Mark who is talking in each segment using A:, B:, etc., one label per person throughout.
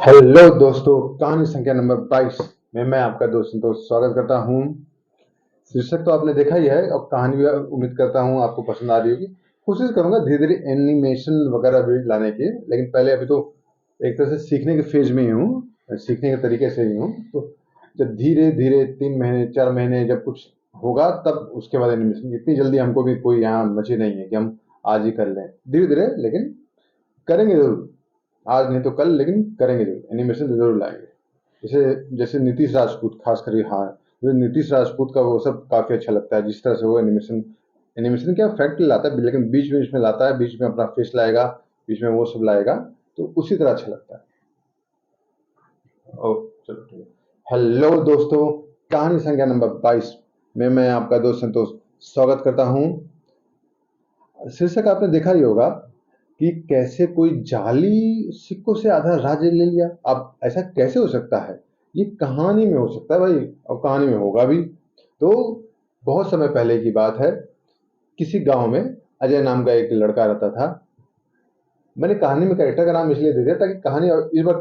A: Hello दोस्तों, कहानी संख्या नंबर 22 में मैं आपका दोस्त संतोष स्वागत करता हूँ। शीर्षक तो आपने देखा ही है और कहानी भी उम्मीद करता हूँ आपको पसंद आ रही होगी। कोशिश करूंगा धीरे धीरे एनिमेशन वगैरह भी लाने की, लेकिन पहले अभी तो एक तरह से सीखने के फेज में ही हूँ, सीखने के तरीके से ही हूँ। तो जब धीरे धीरे 3 महीने 4 महीने जब कुछ होगा तब उसके बाद एनिमेशन, इतनी जल्दी हमको भी कोई यहाँ मची नहीं है कि हम आज ही कर लें। धीरे धीरे लेकिन करेंगे जरूर, आज नहीं तो कल, लेकिन करेंगे जरूर, एनिमेशन जरूर लाएंगे। जैसे जैसे नीतीश राजपूत खास करके, हाँ मुझे नीतीश राजपूत का वो सब काफी अच्छा लगता है, जिस तरह से वो एनिमेशन एनिमेशन क्या फैक्ट लाता है, लेकिन बीच बीच में लाता है, बीच में अपना फेस लाएगा, बीच में वो सब लाएगा, तो उसी तरह अच्छा लगता है। ओ, चलो ठीक है। हेलो दोस्तों, कहानी संख्या नंबर 22 में मैं आपका दोस्त संतोष स्वागत करता हूँ। शीर्षक आपने देखा ही होगा कि कैसे कोई जाली सिक्कों से आधा राज्य ले लिया। अब ऐसा कैसे हो सकता है? ये कहानी में हो सकता है भाई, और कहानी में होगा भी। तो बहुत समय पहले की बात है, किसी गांव में अजय नाम का एक लड़का रहता था। मैंने कहानी में कैरेक्टर का नाम इसलिए दे दिया ताकि कहानी इस बार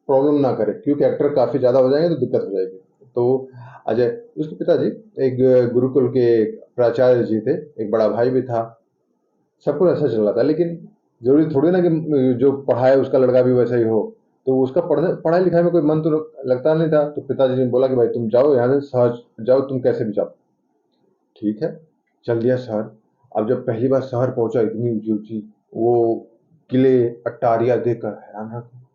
A: प्रॉब्लम ना करे, क्योंकि एक्टर काफी ज्यादा हो जाएंगे तो दिक्कत हो जाएगी। तो अजय, उसके पिताजी एक गुरुकुल के प्राचार्य जी थे, एक बड़ा भाई भी था। सब कुछ ऐसा चल रहा था, लेकिन जरूरी थोड़ी ना कि जो पढ़ा है उसका लड़का भी वैसा ही हो। तो उसका पढ़ाई लिखाई में कोई मन तो लगता नहीं था। तो पिताजी ने बोला कि भाई तुम जाओ यहाँ से, शहर जाओ, तुम कैसे भी जाओ। ठीक है, चल दिया शहर। अब जब पहली बार शहर पहुंचा, इतनी ऊंची ऊंची वो किले अट्टारियां देखकर हैरान रह गया।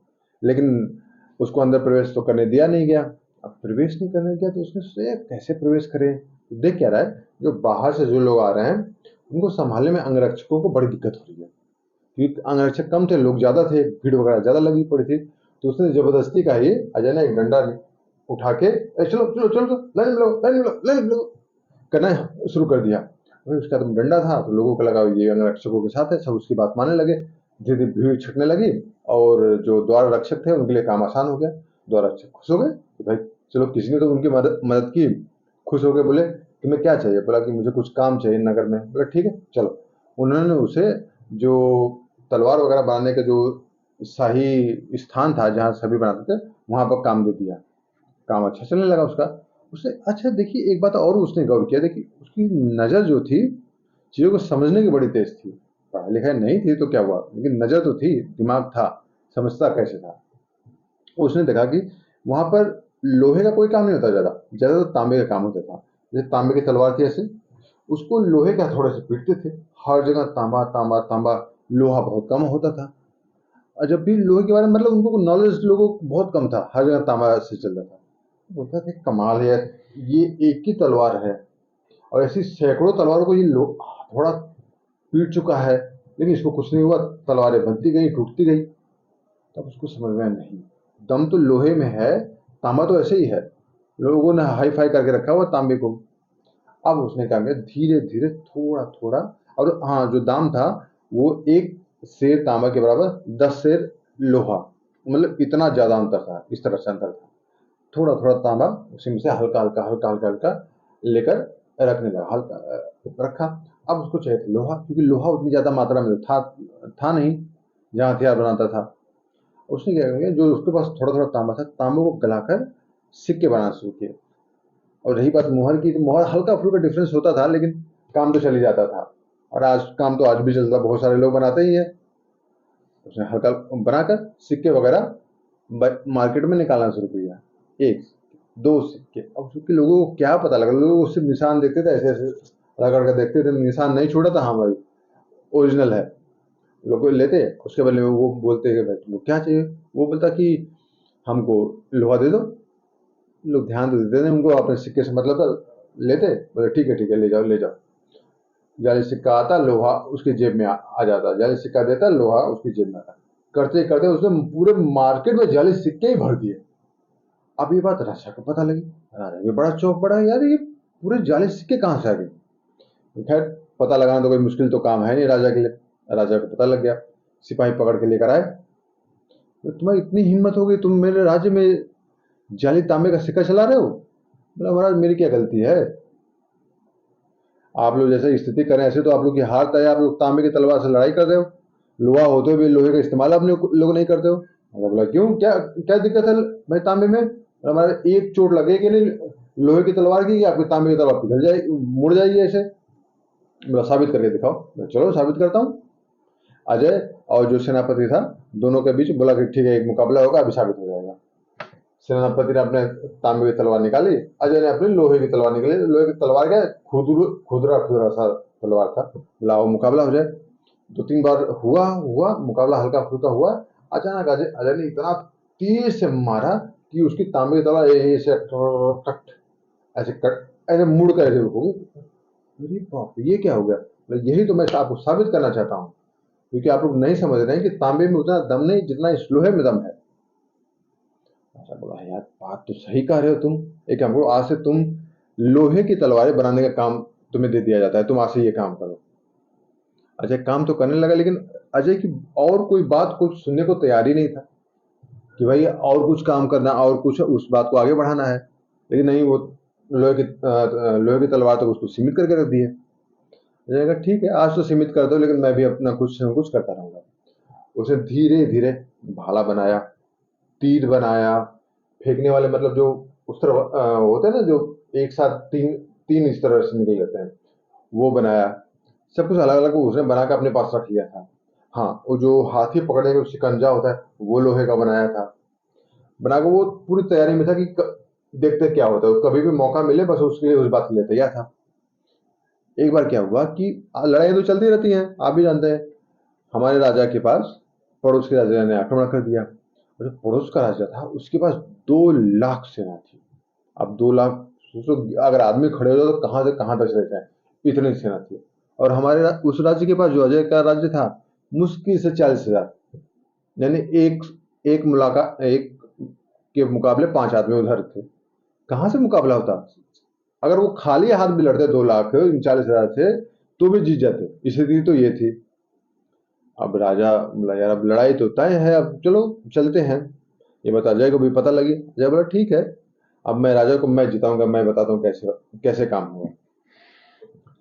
A: लेकिन उसको अंदर प्रवेश तो करने दिया नहीं गया। अब प्रवेश नहीं करने दिया तो उसने सोचा यार कैसे प्रवेश करें। तो देख क्या रहा है, जो बाहर से जो लोग आ रहे हैं उनको संभालने में अंगरक्षकों को बड़ी दिक्कत हो रही है, क्योंकि अंगरक्षक कम थे, लोग ज्यादा थे, भीड़ वगैरह ज्यादा लगी पड़ी थी। तो उसने जबरदस्ती का ही अजय ने एक डंडा उठा के, चलो चलो चलो चलो, लाइन में लो, लाइन में लो, लाइन में लो करना शुरू कर दिया। भाई उसका तो डंडा था, तो लोगों को लगा ये अंगरक्षकों के साथ है, सब उसकी बात मानने लगे। धीरे धीरे भीड़ छटने लगी, और जो द्वार रक्षक थे उनके लिए काम आसान हो गया। द्वार रक्षक खुश हो गए कि भाई चलो, किसी ने तो उनकी मदद की। खुश हो गए, बोले तुम्हें क्या चाहिए? बोला कि मुझे कुछ काम चाहिए नगर में। बोला ठीक है चलो। उन्होंने उसे जो तलवार वगैरह बनाने का जो शाही स्थान था जहाँ सभी बनाते थे, वहां पर काम दे दिया। काम अच्छा चलने लगा उसका। उसने, अच्छा देखिए एक बात और उसने गौर किया, देखिए उसकी नज़र जो थी चीज़ों को समझने की बड़ी तेज थी। पढ़ाई लिखाई नहीं थी तो क्या हुआ, लेकिन नज़र तो थी, दिमाग था, समझता कैसे था। उसने देखा कि वहां पर लोहे का कोई काम नहीं होता, ज़्यादा ज़्यादा तो तांबे का काम होता था। जैसे तांबे की तलवार थी ऐसे, उसको लोहे के हथौड़े से पीटते थे। हर जगह तांबा तांबा तांबा, लोहा बहुत कम होता था। और जब भी लोहे के बारे में, मतलब उनको नॉलेज लोगों को बहुत कम था, हर जगह तांबा से चलता था। बोलता था कमाल है यार, ये एक ही तलवार है और ऐसी सैकड़ों तलवारों को ये लोग थोड़ा पीट चुका है, लेकिन इसको कुछ नहीं हुआ, तलवारें बनती गई, टूटती गई। तब उसको समझ में आया, नहीं, दम तो लोहे में है, तांबा तो ऐसे ही है, लोगों ने हाई फाई करके रखा हुआ तांबे को। अब उसने क्या किया, धीरे धीरे थोड़ा थोड़ा, और हाँ जो दाम था वो एक शेर तांबा के बराबर 10 शेर लोहा, मतलब इतना ज्यादा अंतर था, इस तरह से अंतर था। थोड़ा थोड़ा तांबा उसी में से हल्का हल्का हल्का हल्का हल्का लेकर रखने लगा, हल्का रखा। अब उसको चाहिए था लोहा, क्योंकि लोहा उतनी ज्यादा मात्रा में था नहीं जहाँ हथियार बनाता था। उसने क्या किया, जो उसके पास थोड़ा थोड़ा तांबा था, तांबे को गलाकर सिक्के बनाना शुरू किए। और रही बात मोहर की, तो मोहर हल्का फुल्का डिफरेंस होता था, लेकिन काम तो चल ही जाता था। और आज काम तो आज भी चलता, बहुत सारे लोग बनाते ही है। उसने हल्का बनाकर सिक्के वगैरह मार्केट में निकालना शुरू किया। एक, दो सिक्के। अब चूंकि लोगों को क्या पता लगा, लोग सिर्फ निशान देखते थे, ऐसे ऐसे रगड़ कर देखते थे, निशान नहीं छोड़ा था, हाँ भाई ओरिजिनल है। लोग लेते, उसके बदले में वो बोलते कि भाई तुमको क्या चाहिए। वो बोलता कि हमको लोहा दे दो। लोग ध्यान तो देते थे उनको, अपने सिक्के से मतलब था, लेते, बोले ठीक है ले जाओ ले जाओ। जाली सिक्का आता, लोहा उसकी जेब में आ जाता, जाली सिक्का देता, लोहा उसकी जेब में आता। करते करते उसने पूरे मार्केट में जाली सिक्के ही भर दिए। अब ये बात राजा को पता लगी। राजा भी बड़ा चौंक पड़ा, यार ये पूरे जाली सिक्के कहाँ से आ गए। खैर, पता लगाना तो कोई मुश्किल तो काम है नहीं राजा के लिए। राजा को पता लग गया, सिपाही पकड़ के लेकर आए। तो तुम्हारी इतनी हिम्मत हो गई, तुम मेरे राज्य में जाली तांबे का सिक्का चला रहे हो। बोला महाराज मेरी क्या गलती है, आप लोग जैसे स्थिति करें ऐसे तो आप लोग की हार तय है, आप लोग तांबे की तलवार से लड़ाई कर रहे हो, लोहा होते हुए भी लोहे का इस्तेमाल आप लोग नहीं करते हो। राजा बोला क्यों, क्या क्या दिक्कत है भाई तांबे में, हमारे एक चोट लगे कि नहीं लोहे की तलवार की, आपकी तांबे की तलवार पिघल जाए मुड़ जाएगी ऐसे। बोला साबित करके दिखाओ। मैं चलो साबित करता हूँ। अजय और जो सेनापति था दोनों के बीच बोला कि ठीक है एक मुकाबला होगा, अभी साबित हो जाएगा। सेनापति ने अपने तांबे की तलवार निकाली, अजय ने अपनी लोहे की तलवार निकाली। लोहे की तलवार क्या खुदरा खुदरा सा तलवार था। लाओ मुकाबला हो जाए। दो तीन बार हुआ हुआ मुकाबला, हल्का फुल्का हुआ। अचानक अजय अजय ने इतना तेज से मारा कि उसकी तांबे की तलवार ऐसे कट ऐसे कट ऐसे मुड़ कर ऐसे हो गई। अरे बाप रे, ये क्या हो गया। यही तो मैं आपको साबित करना चाहता हूँ, क्योंकि आप लोग नहीं समझ रहे हैं कि तांबे में उतना दम नहीं जितना इस लोहे में दम है। ऐसा बोला यार बात तो सही कह रहे हो तुम। एक काम करो, आज से तुम लोहे की तलवारें बनाने का काम तुम्हें दे दिया जाता है, तुम आज से ये काम करो। अजय काम तो करने लगा, लेकिन अजय की और कोई बात कुछ सुनने को तैयार ही नहीं था कि भाई और कुछ काम करना और कुछ उस बात को आगे बढ़ाना है। लेकिन नहीं, वो लोहे की तलवार तो उसको सीमित करके रख दी है। अजय कहा ठीक है आज तो सीमित कर दो, लेकिन मैं भी अपना कुछ न कुछ करता रहूंगा। उसने धीरे धीरे भाला बनाया, तीर बनाया, फेंकने वाले मतलब जो उस तरह होते हैं ना जो एक साथ तीन तीन इस तरह से निकल जाते हैं, वो बनाया। सब कुछ अलग अलग उसने बना के अपने पास रख लिया था। हाँ, वो जो हाथी पकड़ने का शिकंजा होता है वो लोहे का बनाया था। बना के वो पूरी तैयारी में था कि देखते क्या होता है, कभी भी मौका मिले बस उसके लिए उस बात के लिए तैयार था। एक बार क्या हुआ कि लड़ाई तो चलती रहती हैं, आप भी जानते हैं। हमारे राजा के पास पड़ोस के राजा ने आक्रमण कर दिया, और जो पड़ोस का राजा था उसके पास 2 लाख सेना थी। अब 2 लाख सोचो, अगर आदमी खड़े हो जाए तो कहाँ से कहाँ तक रहता है, इतनी सेना थी। और हमारे उस राज्य के पास जो अजय का राज्य था मुश्किल से 40,000, यानी एक एक मुलाकात एक के मुकाबले 5 आदमी उधर थे। कहाँ से मुकाबला होता। अगर वो खाली हाथ भी लड़ते 2,40,000 से तो भी जीत जाते। स्थिति तो ये थी। अब राजा बोला यार अब लड़ाई तो तय है, अब चलो चलते हैं। ये बात अजय को भी पता लगी। अजय बोला ठीक है, अब मैं राजा को मैं जिताऊंगा, मैं बताता हूँ कैसे कैसे काम होगा।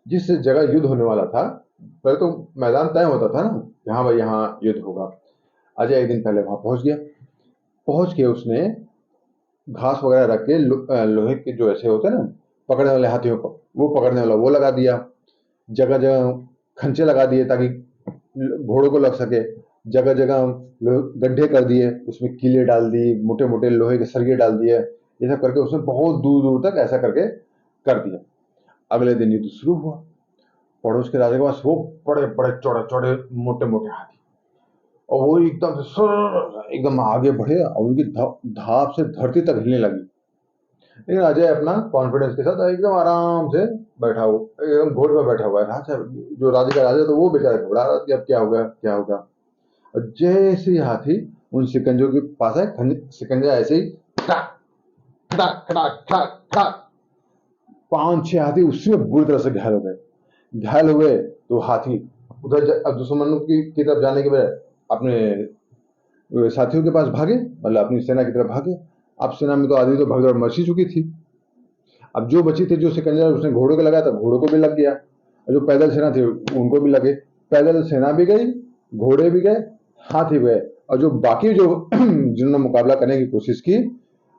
A: जिस जगह युद्ध होने वाला था पहले तो मैदान तय होता था ना, यहाँ भाई यहाँ युद्ध होगा। अजय एक दिन पहले वहां पहुंच गया। पहुंच के उसने घास वगैरह रख के लोहे के जो ऐसे होते हैं ना पकड़ने वाले हाथियों को, वो पकड़ने वाला वो लगा दिया। जगह जगह खंचे लगा दिए ताकि घोड़ों को लग सके। जगह जगह गड्ढे कर दिए, उसमें कीले डाल दी, मोटे मोटे लोहे के सरिये डाल दिए। ये सब करके उसने बहुत दूर दूर तक ऐसा करके कर दिया। अगले दिन युद्ध शुरू हुआ। पड़ोस के राजा के पास वो बड़े बड़े चौड़े चौड़े मोटे मोटे हाथी, और वो एकदम से एकदम आगे बढ़े और उनकी धाप से धरती तक हिलने लगी। लेकिन अजय अपना कॉन्फिडेंस के साथ एकदम आराम से बैठा हुआ, एकदम घोड़े पर बैठा हुआ है। राजा जो राजा का राजा तो वो बेचारा घबरा रहा कि अब क्या होगा क्या होगा। और जैसे ही हाथी उन शिकंजों के पास है, शिकंजा ऐसे ही खटाक खटाक खटाक खटाक खटाक 5-6 हाथी उसी में बुरी तरह से घायल हो गए। घायल हुए तो हाथी उधर अब दुश्मनों की तरफ जाने के बजाय अपने साथियों के पास भागे, मतलब अपनी सेना की तरफ भागे। अब सेना में तो आधी तो भगदड़ मच ही चुकी थी। अब जो बची थी, जो सिकंदर उसने घोड़ों को लगाया था घोड़ों को भी लग गया, और जो पैदल सेना थी उनको भी लगे। पैदल सेना भी गई, घोड़े भी गए, हाथी भी गए। और जो बाकी जो जिन्होंने मुकाबला करने की कोशिश की,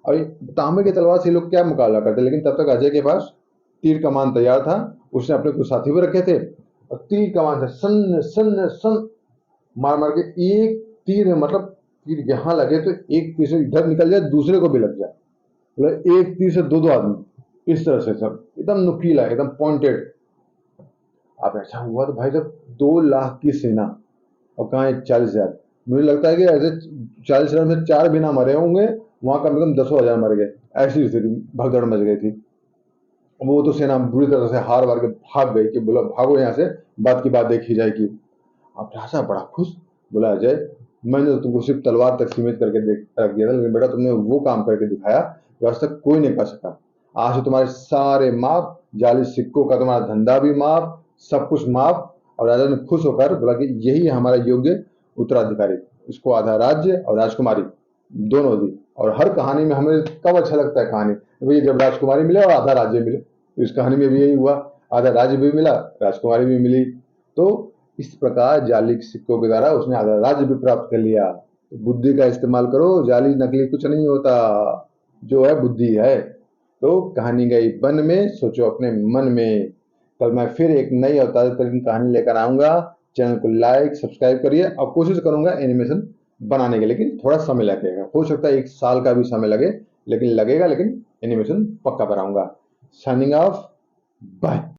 A: और तांबे की तलवार से लोग क्या मुकाबला करते, लेकिन तब तक अजय के पास तीर कमान तैयार था। उसने अपने कुछ साथी भी रखे थे, और तीर कमान से सन सन सन मार मार के एक तीर में, मतलब तीर यहाँ लगे तो एक तीर से इधर निकल जाए दूसरे को भी लग जाए, मतलब एक तीर से दो दो आदमी, इस तरह से सब एकदम नुकीला एकदम पॉइंटेड। अब ऐसा हुआ तो भाई साहब 2 लाख की सेना और कहाँ 40,000। मुझे लगता है कि ऐसे 40,000 में 4 भी ना मरे होंगे, वहां कम से कम 10,000 मर गए। ऐसी स्थिति भगदड़ मच गई थी। वो तो सेना बुरी तरह से हार वार के भाग गई कि बोला भागो यहाँ से, बात की बात देखी जाएगी। अब राजा बड़ा खुश, बोला अजय मैंने तो तुमको सिर्फ तलवार तक सीमित करके रख दिया था, लेकिन बेटा तुमने वो काम करके दिखाया जो आज तक कोई नहीं कर सका। आज तो तुम्हारे सारे माफ, जाली सिक्कों का तुम्हारा धंधा भी माफ, सब कुछ माफ। और राजा ने खुश होकर बोला कि यही है हमारा योग्य उत्तराधिकारी, इसको आधा राज्य और राजकुमारी दोनों दी। और हर कहानी में हमें कब अच्छा लगता है कहानी, भाई जब राजकुमारी मिले और आधा राज्य मिले। तो इस कहानी में भी यही हुआ, आधा राज्य भी मिला, राजकुमारी भी मिली। तो इस प्रकार जाली सिक्कों के द्वारा उसने आधा राज्य भी प्राप्त कर लिया। बुद्धि का इस्तेमाल करो, जाली नकली कुछ नहीं होता, जो है बुद्धि है। तो कहानी गई वन में, सोचो अपने मन में। कल मैं फिर एक नई और ताज़ा तरीन कहानी लेकर आऊंगा। चैनल को लाइक सब्सक्राइब करिए और कोशिश करूंगा एनिमेशन बनाने के, लेकिन थोड़ा समय लगेगा, हो सकता है 1 साल का भी समय लगे, लेकिन लगेगा, लेकिन एनिमेशन पक्का बनाऊंगा। Signing off, bye.